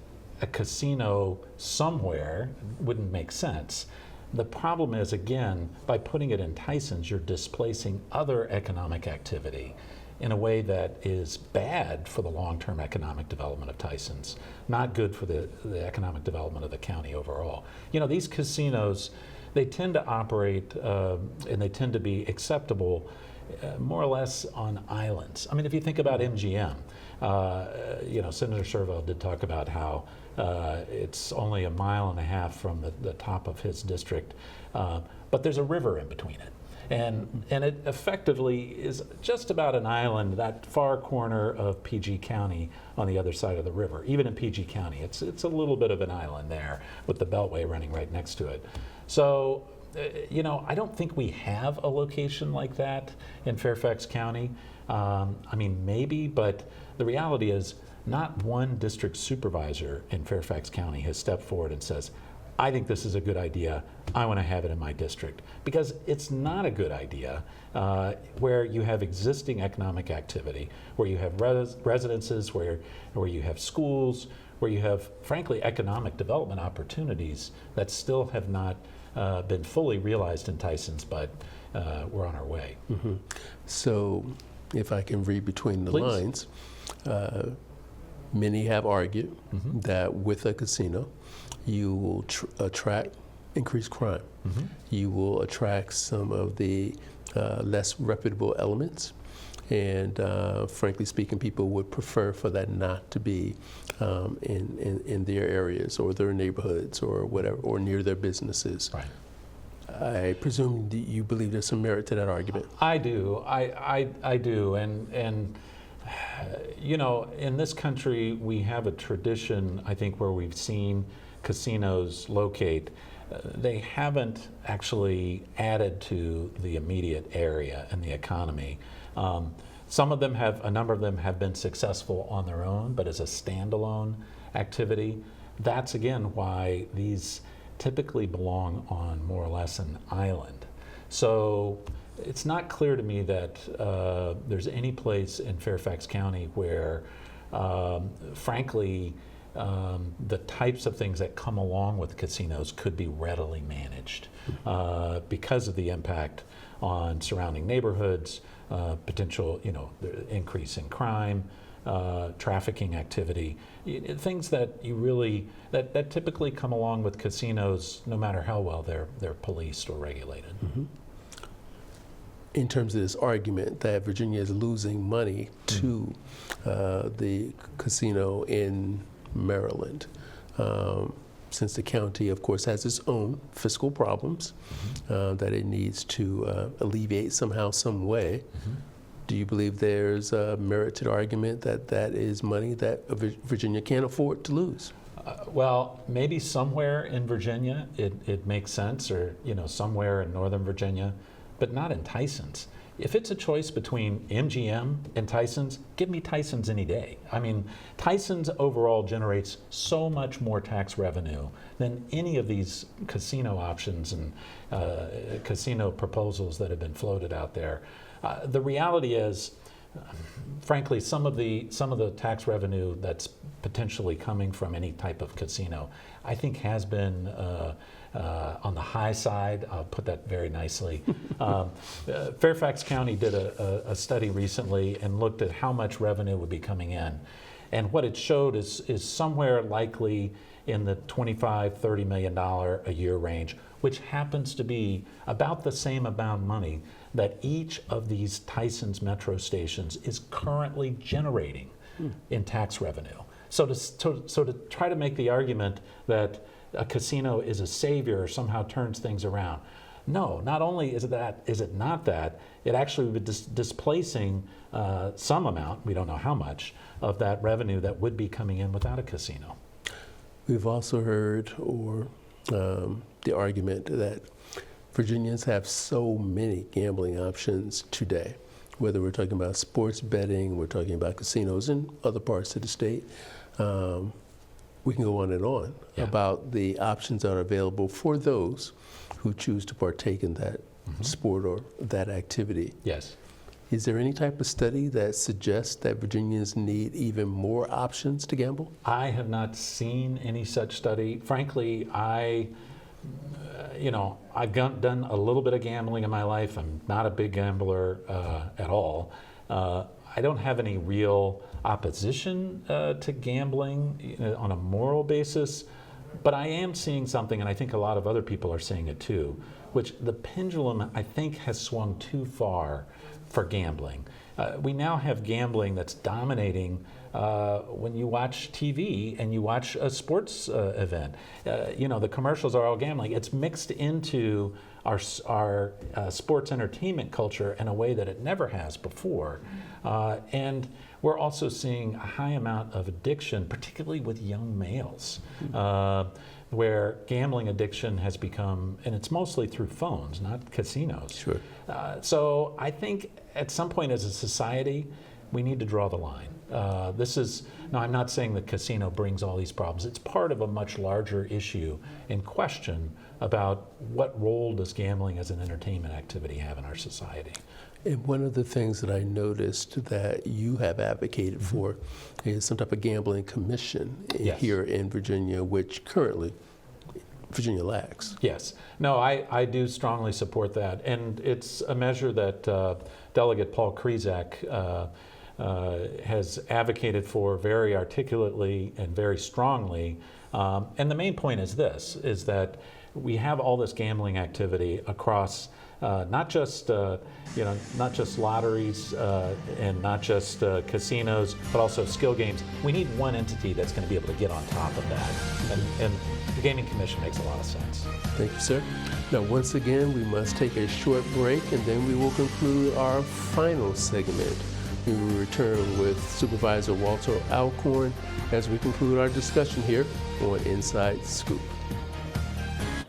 a casino somewhere wouldn't make sense. The problem is, again, by putting it in Tysons, you're displacing other economic activity in a way that is bad for the long-term economic development of Tysons, not good for the economic development of the county overall. You know, these casinos, they tend to operate and they tend to be acceptable more or less on islands. I mean, if you think about MGM, you know, Senator Scott did talk about how it's only 1.5 miles from the top of his district, but there's a river in between it. And it effectively is just about an island, that far corner of PG County on the other side of the river. Even in PG County, it's a little bit of an island there with the Beltway running right next to it. So, you know, I don't think we have a location like that in Fairfax County. I mean, maybe, but the reality is not one district supervisor in Fairfax County has stepped forward and says, I think this is a good idea. I want to have it in my district. Because it's not a good idea where you have existing economic activity, where you have residences, where you have schools, where you have, frankly, economic development opportunities that still have not been fully realized in Tysons, but we're on our way. So, if I can read between the lines, many have argued that with a casino, you will attract increased crime. You will attract some of the less reputable elements. And frankly speaking, people would prefer for that not to be in their areas or their neighborhoods or whatever, or near their businesses. I presume that you believe there's some merit to that argument. I do. I do. And you know, in this country, we have a tradition, I think, where we've seen casinos locate. They haven't actually added to the immediate area and the economy. Some of them have, a number of them have been successful on their own, but as a standalone activity, that's again why these typically belong on more or less an island. So it's not clear to me that there's any place in Fairfax County where, frankly, the types of things that come along with casinos could be readily managed because of the impact on surrounding neighborhoods, potential, you know, increase in crime, trafficking activity, things that you really, that typically come along with casinos, no matter how well they're policed or regulated. In terms of this argument that Virginia is losing money to the casino in Maryland, since the county, of course, has its own fiscal problems that it needs to alleviate somehow, some way. Do you believe there's a merit to the argument that that is money that Virginia can't afford to lose? Well, maybe somewhere in Virginia it makes sense, or you know, somewhere in Northern Virginia, but not in Tysons. If it's a choice between MGM and Tysons, give me Tysons any day. I mean, Tysons overall generates so much more tax revenue than any of these casino options and casino proposals that have been floated out there. The reality is, frankly, some of the tax revenue that's potentially coming from any type of casino, I think has been on the high side. I'll put that very nicely. Fairfax County did a study recently and looked at how much revenue would be coming in. And what it showed is somewhere likely in the $25–30 million a year range, which happens to be about the same amount of money that each of these Tysons metro stations is currently generating in tax revenue. So to try to make the argument that a casino is a savior or somehow turns things around, no, not only is it not that, it actually would be displacing some amount, we don't know how much, of that revenue that would be coming in without a casino. We've also heard the argument that Virginians have so many gambling options today, whether we're talking about sports betting, we're talking about casinos in other parts of the state. We can go on and on about the options that are available for those who choose to partake in that sport or that activity. Yes. Is there any type of study that suggests that Virginians need even more options to gamble? I have not seen any such study. Frankly, I've done a little bit of gambling in my life. I'm not a big gambler at all. I don't have any real opposition to gambling on a moral basis, but I am seeing something, and I think a lot of other people are seeing it too, which the pendulum, I think, has swung too far for gambling. We now have gambling that's dominating when you watch TV and you watch a sports event. The commercials are all gambling. It's mixed into our sports entertainment culture in a way that it never has before. And we're also seeing a high amount of addiction, particularly with young males, where gambling addiction has become, and it's mostly through phones, not casinos. Sure. So I think at some point as a society, we need to draw the line. Now I'm not saying the casino brings all these problems. It's part of a much larger issue in question about what role does gambling as an entertainment activity have in our society. And one of the things that I noticed that you have advocated for is some type of gambling commission here in Virginia, which currently Virginia lacks. Yes. No, I do strongly support that. And it's a measure that Delegate Paul Krizak has advocated for very articulately and very strongly. And the main point is this, is that we have all this gambling activity across not just lotteries and not just casinos, but also skill games. We need one entity that's going to be able to get on top of that. And the Gaming Commission makes a lot of sense. Thank you, sir. Now, once again, we must take a short break, and then we will conclude our final segment. We will return with Supervisor Walther Alcorn as we conclude our discussion here on Inside Scoop.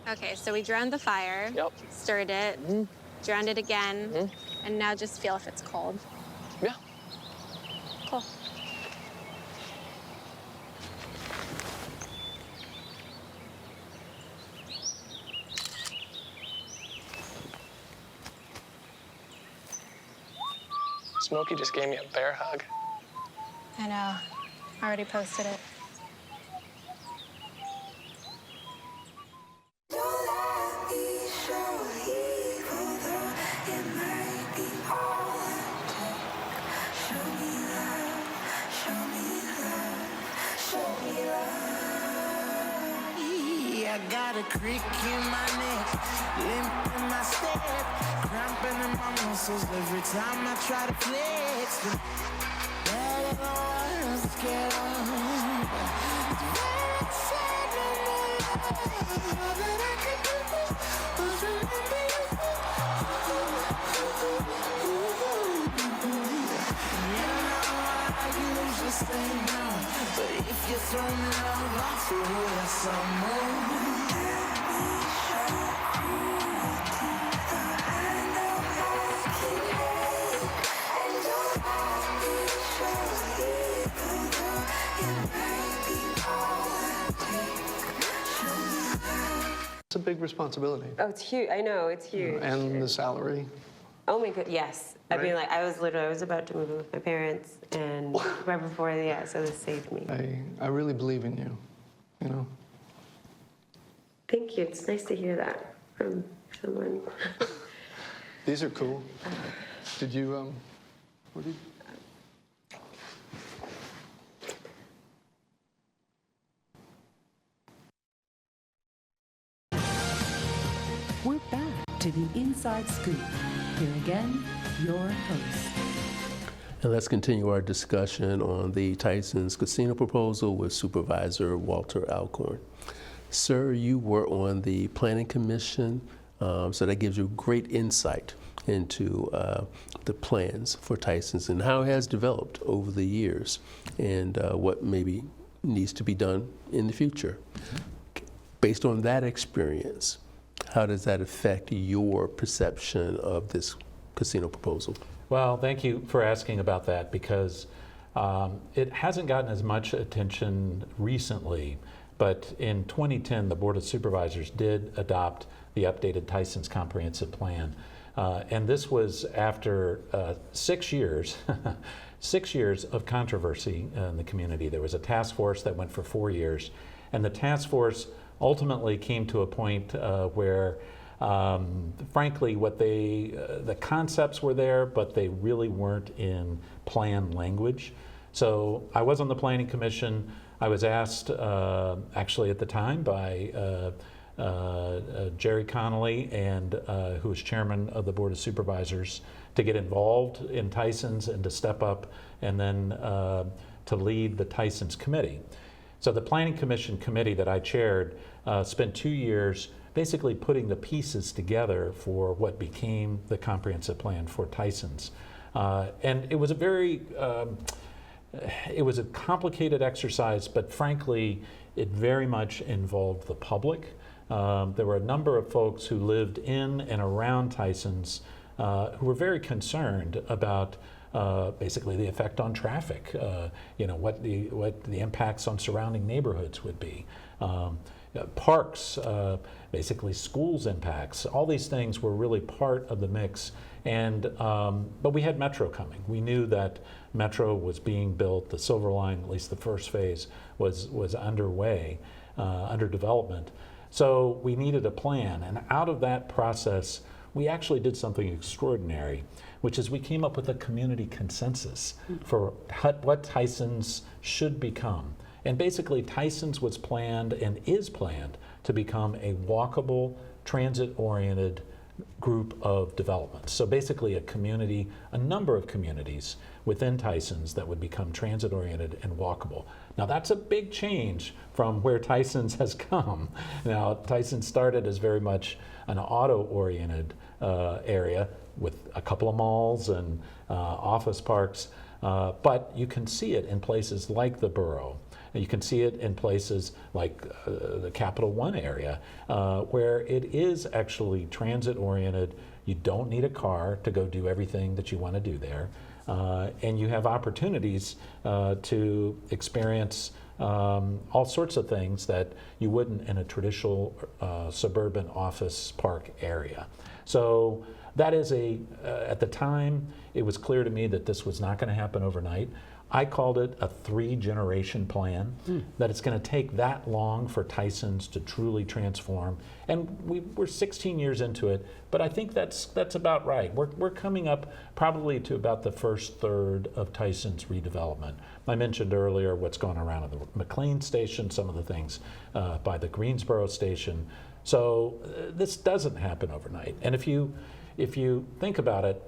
Okay, so we drowned the fire, stirred it, drowned it again, and now just feel if it's cold. Yeah. Cool. Smokey just gave me a bear hug. I know. I already posted it. I got a creak in my neck, limp in my step, cramping in my muscles every time I try to flex. Better than I was scared of. Very sad, no more. All that I could do was remember you. You know I usually stay now, but if you throw me love, I'll throw you some more. It's a big responsibility. Oh, it's huge. I know, it's huge. And the salary. Oh my god, yes. Right? I mean, like, I was about to move in with my parents, and right before, so this saved me. I really believe in you, you know. Thank you. It's nice to hear that from someone. These are cool. Did you, what did We're back to the Inside Scoop. Here again, your host. And let's continue our discussion on the Tysons casino proposal with Supervisor Walther Alcorn. Sir, you were on the Planning Commission, so that gives you great insight into the plans for Tysons and how it has developed over the years and what maybe needs to be done in the future. Based on that experience, how does that affect your perception of this casino proposal? Well, thank you for asking about that, because it hasn't gotten as much attention recently, but in 2010, the Board of Supervisors did adopt the updated Tysons Comprehensive Plan. And this was after 6 years, 6 years of controversy in the community. There was a task force that went for 4 years, and the task force ultimately came to a point where frankly, the concepts were there, but they really weren't in plan language. So I was on the Planning Commission. I was asked, actually at the time, by Jerry Connolly, and who was chairman of the Board of Supervisors, to get involved in Tysons and to step up and then to lead the Tysons committee. So the Planning Commission committee that I chaired spent 2 years basically putting the pieces together for what became the comprehensive plan for Tysons. And it was a very, it was a complicated exercise, but frankly, it very much involved the public. There were a number of folks who lived in and around Tysons who were very concerned about basically the effect on traffic, you know, what the impacts on surrounding neighborhoods would be. Parks, basically schools impacts, all these things were really part of the mix. And but we had Metro coming. We knew that Metro was being built. The Silver Line, at least the first phase, was underway, under development. So we needed a plan. And out of that process, we actually did something extraordinary, which is we came up with a community consensus for what Tysons should become. And basically, Tysons was planned and is planned to become a walkable, transit-oriented group of developments. So basically a community, a number of communities within Tysons that would become transit-oriented and walkable. Now that's a big change from where Tysons has come. Now Tysons started as very much an auto-oriented area with a couple of malls and office parks, but you can see it in places like the borough. You can see it in places like the Capital One area, where it is actually transit-oriented. You don't need a car to go do everything that you want to do there. And you have opportunities to experience all sorts of things that you wouldn't in a traditional suburban office park area. So that is at the time, it was clear to me that this was not going to happen overnight. I called it a 3-generation plan, that it's going to take that long for Tysons to truly transform. And we're 16 years into it, but I think that's about right. We're coming up probably to about the first third of Tysons redevelopment. I mentioned earlier what's going around at the McLean station, some of the things by the Greensboro station. So this doesn't happen overnight. And if you think about it,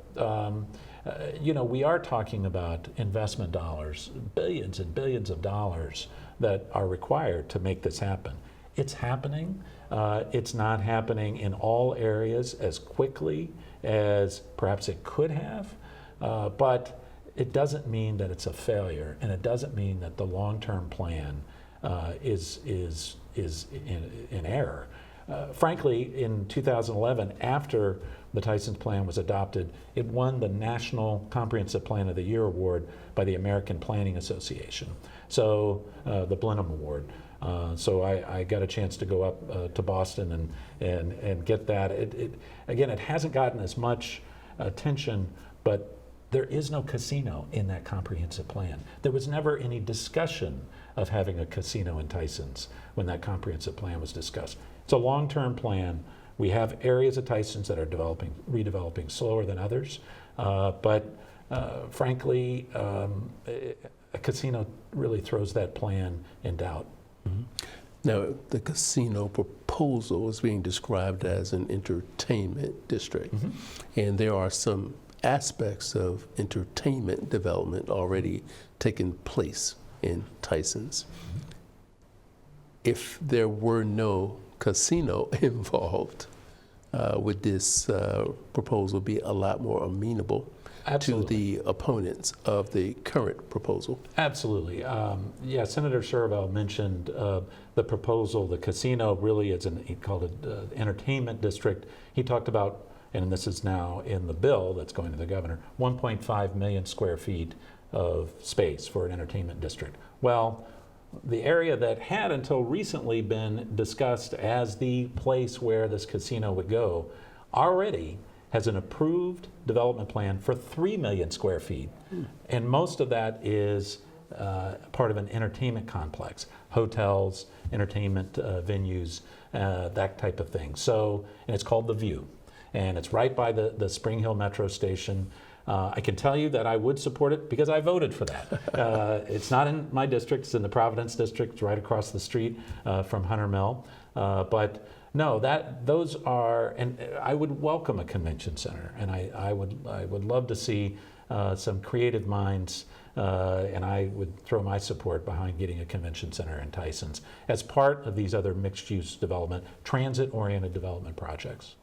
you know, we are talking about investment dollars, billions and billions of dollars that are required to make this happen. It's happening. It's not happening in all areas as quickly as perhaps it could have, but it doesn't mean that it's a failure, and it doesn't mean that the long-term plan is in error. Frankly, in 2011, after the Tysons Plan was adopted, it won the National Comprehensive Plan of the Year award by the American Planning Association, so the Blenheim Award. So I got a chance to go up to Boston and get that. Again, it hasn't gotten as much attention, but there is no casino in that comprehensive plan. There was never any discussion of having a casino in Tysons when that comprehensive plan was discussed. It's a long-term plan. We have areas of Tysons that are redeveloping slower than others, but frankly, a casino really throws that plan in doubt. Mm-hmm. Now, the casino proposal is being described as an entertainment district, mm-hmm. and there are some aspects of entertainment development already taking place in Tysons. Mm-hmm. If there were no casino involved, would this proposal be a lot more amenable Absolutely. to the opponents of the current proposal? Absolutely. Yeah, Senator Scott mentioned the proposal. The casino really is he called it entertainment district. He talked about, and this is now in the bill that's going to the governor, 1.5 million square feet of space for an entertainment district. Well, the area that had until recently been discussed as the place where this casino would go already has an approved development plan for 3 million square feet. And most of that is part of an entertainment complex, hotels, entertainment venues, that type of thing. So, and it's called The View. And it's right by the Spring Hill Metro Station. I can tell you that I would support it because I voted for that. It's not in my district, it's in the Providence district, it's right across the street from Hunter Mill. But no, those are, and I would welcome a convention center, and I would love to see some creative minds, and I would throw my support behind getting a convention center in Tysons as part of these other mixed-use development, transit-oriented development projects.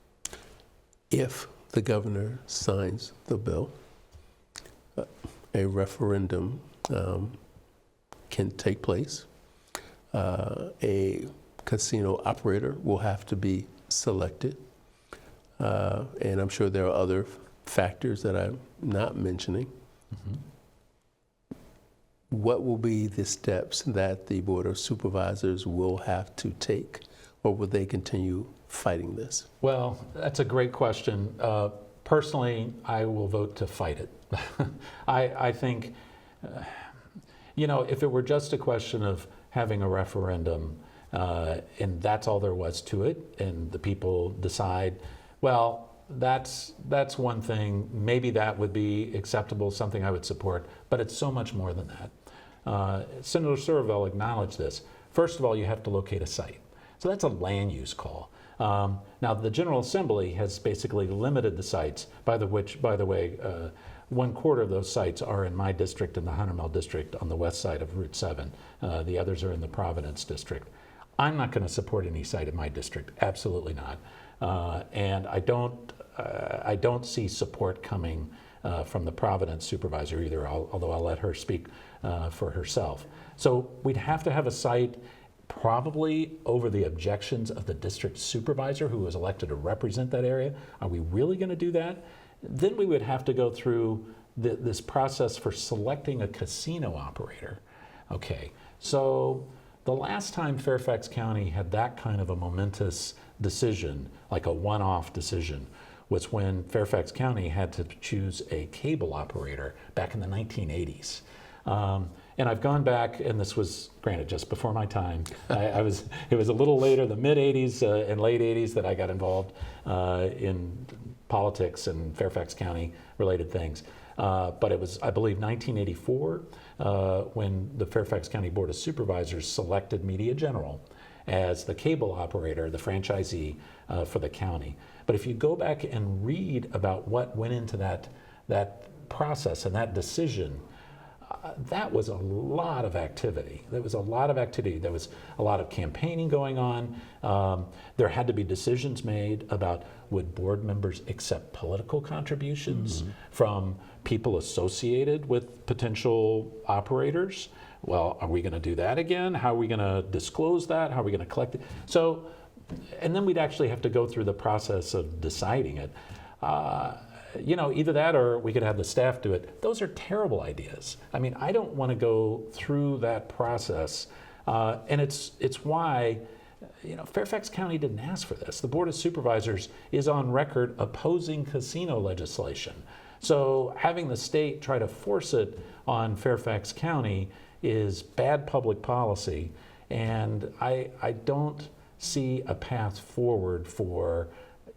If the governor signs the bill, a referendum can take place. A casino operator will have to be selected. And I'm sure there are other factors that I'm not mentioning. Mm-hmm. What will be the steps that the Board of Supervisors will have to take, or will they continue fighting this? Well, that's a great question. Personally, I will vote to fight it. I think, if it were just a question of having a referendum and that's all there was to it, and the people decide, well, that's one thing. Maybe that would be acceptable, something I would support, but it's so much more than that. Senator Surovell acknowledged this. First of all, you have to locate a site. So that's a land use call. Now, the General Assembly has basically limited the sites, by the way, 1/4 of those sites are in my district, in the Hunter Mill district on the west side of Route 7. The others are in the Providence district. I'm not going to support any site in my district, absolutely not. And I don't see support coming from the Providence supervisor either, although I'll let her speak for herself. So we'd have to have a site probably over the objections of the district supervisor who was elected to represent that area. Are we really going to do that? Then we would have to go through this process for selecting a casino operator. Okay, so the last time Fairfax County had that kind of a momentous decision, like a one-off decision, was when Fairfax County had to choose a cable operator back in the 1980s. And I've gone back, and this was, granted, just before my time. It was a little later, the mid-'80s and late '80s, that I got involved in politics and Fairfax County related things. But it was, I believe, 1984 when the Fairfax County Board of Supervisors selected Media General as the cable operator, the franchisee for the county. But if you go back and read about what went into that process and that decision, that was a lot of activity. There was a lot of activity. There was a lot of campaigning going on. There had to be decisions made about, would board members accept political contributions from people associated with potential operators? Well, are we going to do that again? How are we going to disclose that? How are we going to collect it? So, and then we'd actually have to go through the process of deciding it. Either that or we could have the staff do it. Those are terrible ideas. I mean, I don't want to go through that process. And it's why, Fairfax County didn't ask for this. The Board of Supervisors is on record opposing casino legislation. So having the state try to force it on Fairfax County is bad public policy. And I don't see a path forward for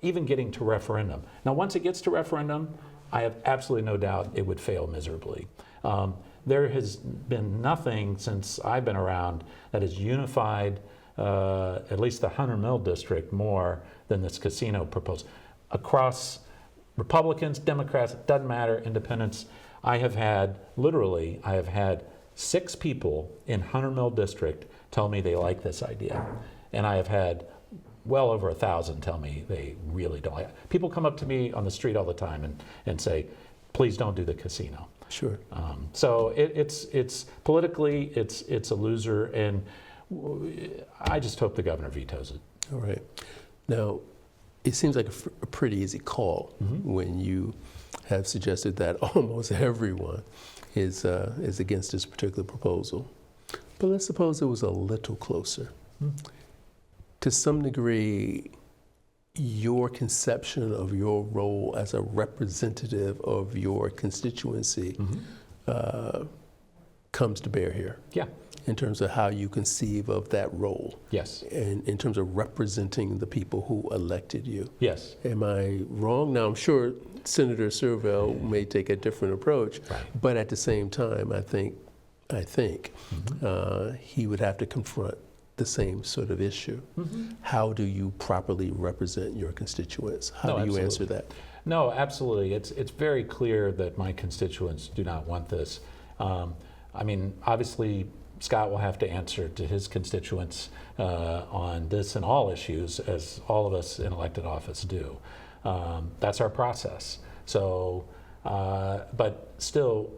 even getting to referendum. Now, once it gets to referendum, I have absolutely no doubt it would fail miserably. There has been nothing since I've been around that has unified at least the Hunter Mill district more than this casino proposal. Across Republicans, Democrats, it doesn't matter, independents, I have had 6 people in Hunter Mill district tell me they like this idea. And I have had well over 1,000 tell me they really don't like it. People come up to me on the street all the time and say, please don't do the casino. Sure. So it's politically, it's a loser, and I just hope the governor vetoes it. All right. Now, it seems like a pretty easy call when you have suggested that almost everyone is against this particular proposal. But let's suppose it was a little closer. To some degree, your conception of your role as a representative of your constituency comes to bear here. Yeah. In terms of how you conceive of that role. Yes. And in terms of representing the people who elected you. Yes. Am I wrong? Now, I'm sure Senator Surovell may take a different approach, but at the same time, I think he would have to confront the same sort of issue. How do you properly represent your constituents? How do you answer that? No, absolutely. It's very clear that my constituents do not want this. I mean, obviously, Scott will have to answer to his constituents on this and all issues, as all of us in elected office do. That's our process. So, but still,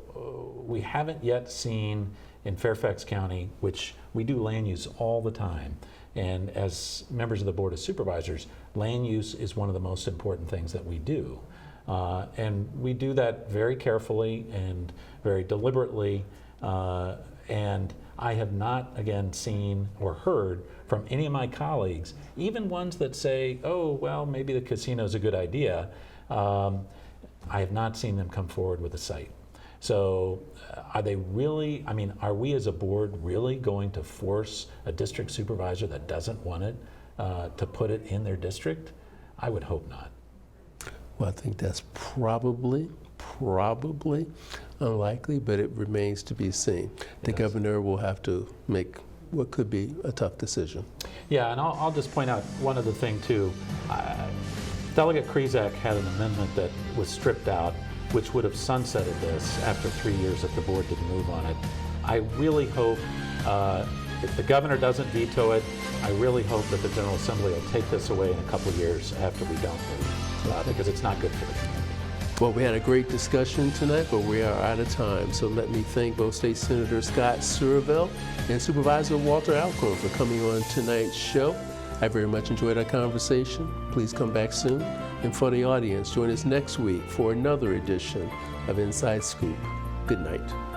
we haven't yet seen in Fairfax County, which we do land use all the time. And as members of the Board of Supervisors, land use is one of the most important things that we do. And we do that very carefully and very deliberately. And I have not, again, seen or heard from any of my colleagues, even ones that say, oh, well, maybe the casino is a good idea. I have not seen them come forward with a site. So are they really, I mean, are we as a board really going to force a district supervisor that doesn't want it to put it in their district? I would hope not. Well, I think that's probably unlikely, but it remains to be seen. The governor will have to make what could be a tough decision. Yeah, and I'll just point out one other thing too. Delegate Krizak had an amendment that was stripped out, which would have sunsetted this after 3 years if the board didn't move on it. I really hope, if the governor doesn't veto it, I really hope that the General Assembly will take this away in a couple of years after we don't move, because it's not good for the community. Well, we had a great discussion tonight, but we are out of time. So let me thank both State Senator Scott Surovell and Supervisor Walther Alcorn for coming on tonight's show. I very much enjoyed our conversation. Please come back soon. And for the audience, join us next week for another edition of Inside Scoop. Good night.